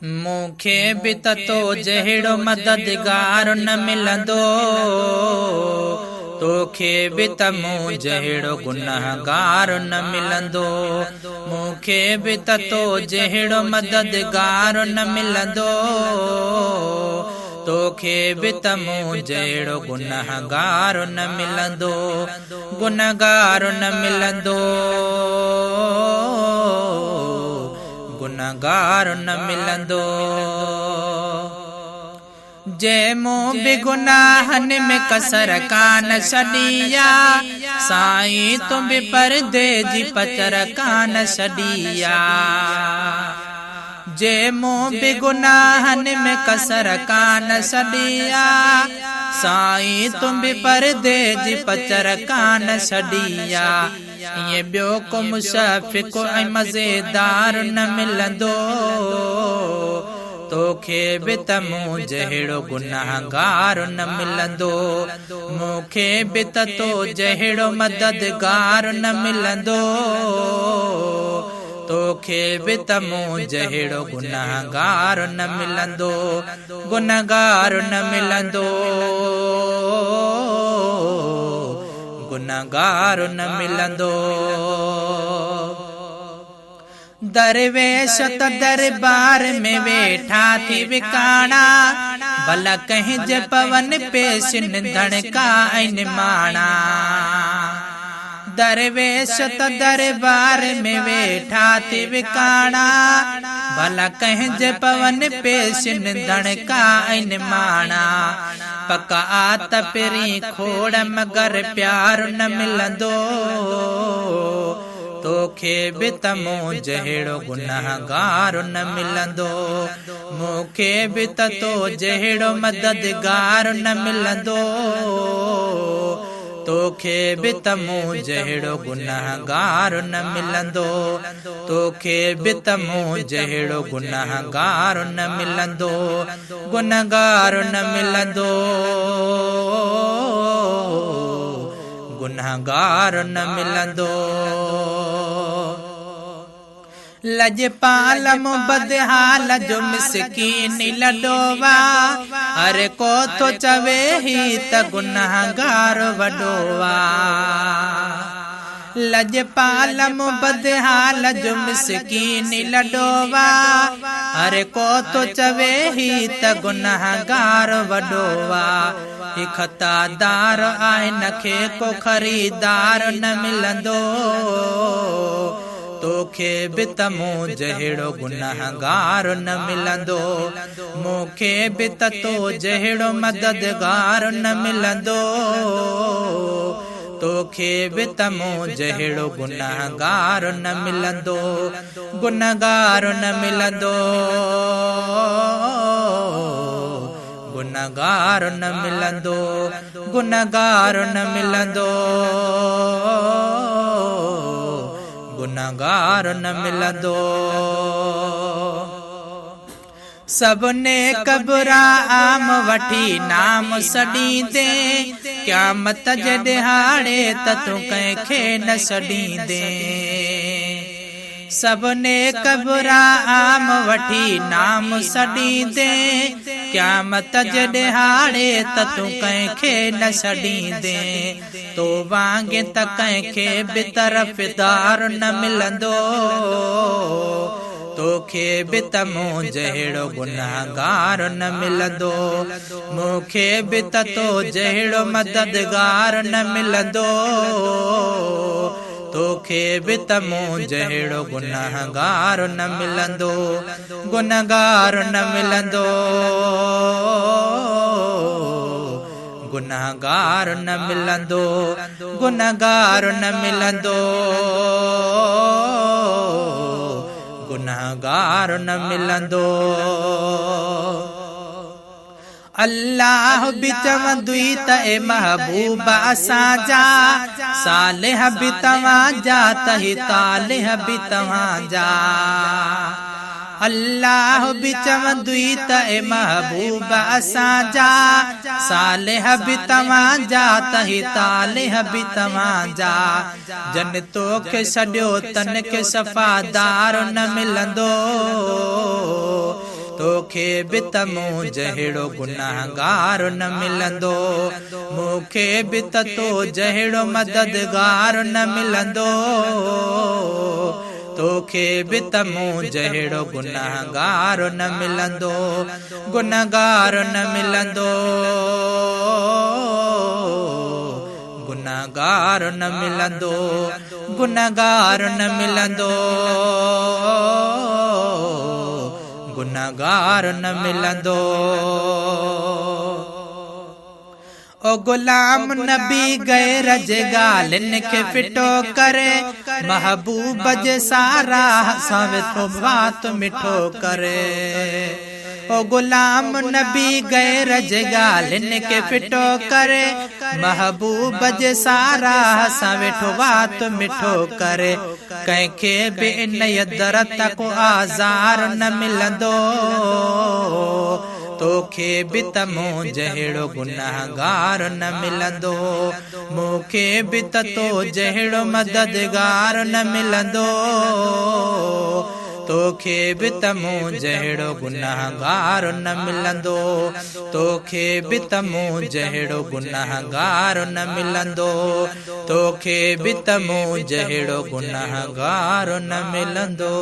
मूंखे बि त तो जहिड़ो मददगार न मिलंदो, तोखे बि त मूं जहिड़ो गुनहगार न मिलंदो। मूंखे बि त तो जहिड़ो मददगार न मिलंदो, तोखे बि त मूं जहिड़ो गुनहगार न मिलंदो, गुनहगार न मिलंदो, गुनहगार न मिलंदो। जंहिं मूं बि गुनाहनि में कसर कान छॾी आ, साईं तूं बि परदे जी पचर कान छॾी आ। जंहिं मूं बि गुनाहनि में कसर कान छॾी आ, साईं तूं बि परदे जी पचर कान छॾी आ। ईअं ॿियो को मुशफ़िक़ ऐं मज़ेदार न मिलंदो, तोखे बि त मूं जहिड़ो गुनहगार न मिलंदो। मूंखे बि त तो जहिड़ो मददगार न मिलंदो, तोखे बि त मूं जहिड़ो गुनहगार न मिलंदो, गुनहगार न मिलंदो, गुनहगार न मिलंदो। दरवेश त दरबार में वेठा थी विकाणा, भला कंहिंजे पवन पेश निंधण का ऐं माणा। दरवेश त दरबार में वेठा थी विकाणा, भला कंहिंजे पवन पेश निंधण का ऐं माणा। पका आत पिरी खोड़ मगर प्यार न मिलंदो, तोखे बि त मूं जहिड़ो गुनहगार न मिलंदो। मूंखे बि त तो जहिड़ो मददगार न मिलंदो, तोखे बि त मूं जहिड़ो गुनहगार न मिलंदो, तोखे बि त मूं जहिड़ो गुनहगार न मिलंदो, गुनहगार न मिलंदो, गुनहगार न मिलंदो। लजपाल मूं बदहाल जो मिसकीन लॾोवा, हर को तो चवे ही त गुनहगार वॾोवा। लजपाल मूं बदहाल जो मिसकीन लॾोवा, हर को तो चवे ही त गुनहगार वॾोवा। ही खतादार आहे नखे को ख़रीदार न मिलंदो, तोखे बि त मूं जहिड़ो गुनहगार न मिलंदो। मूंखे बि त तो जहिड़ो मददगार न मिलंदो, तोखे बि त मूं जहिड़ो गुनहगार न मिलंदो, गुनहगार न मिलंदो, गुनहगार न मिलंदो, गुनहगार न मिलंदो, गुनहगार न मिलंदो। सब नेक बुरा आम वठी नाम सॾींदे, क़यामत जे ॾिहाड़े त तूं कंहिंखे न छॾींदे। सब नेक बुरा आम वठी नाम सॾींदे, क़यामत जे ॾिहाड़े त तूं कंहिंखे न छॾींदे। तो वांगे त कंहिंखे बि तरफ़दार न मिलंदो, तोखे बि त मूं जहिड़ो गुनहगार न मिलंदो। मूंखे बि त तो जहिड़ो मददगार न मिलंदो, तोखे बि त मूं जहिड़ो गुनहगार न मिलंदो, गुनहगार न मिलंदो, गुनहगार न मिलंदो, गुनहगार न मिलंदो, गुनहगार न मिलंदो। अल्लाह बि चवंदुई त ए महबूब असांजा, सालिह बि तव्हांजा त ही तालिह बि तव्हांजा। अल्लाह बि चवंदुई त ए महबूब असांजा, सालिह बि तव्हांजा त ही तालिह बि तव्हांजा। जन तोखे छॾियो तन खे सफ़ादार न मिलंदो, तोखे बि त मूं जहिड़ो गुनाहगार न मिलंदो, मूंखे बि त तो जहिड़ो मददगार न मिलंदो, तोखे बि त मूं जहिड़ो गुनाहगार न मिलंदो, गुनाहगार न मिलंदो, गुनाहगार न मिलंदो, गुनाहगार न मिलंदो, गुनाहगार न मिलंदो। ओ गुलाम नबी गए रज गालिन खे फिटो करे, महबूब जे सारा हसां वेठो बात मिठो करे। ओ गुलाम नबी गए रज गालिन खे फिटो करे, महबूब जे सारा हसां वेठो बात मिठो करे। कंहिंखे बि इन दर तक आज़ार न मिलंदो, तोखे बि त मूं जहिड़ो गुनाहगार न मिलंदो, मूंखे बि त तो जहिड़ो मददगार न मिलंदो, तोखे बि त मूं जहिड़ो गुनाहगार न मिलंदो, तोखे बि त मूं जहिड़ो गुनाहगार न मिलंदो, तोखे बि त मूं जहिड़ो गुनाहगार न मिलंदो।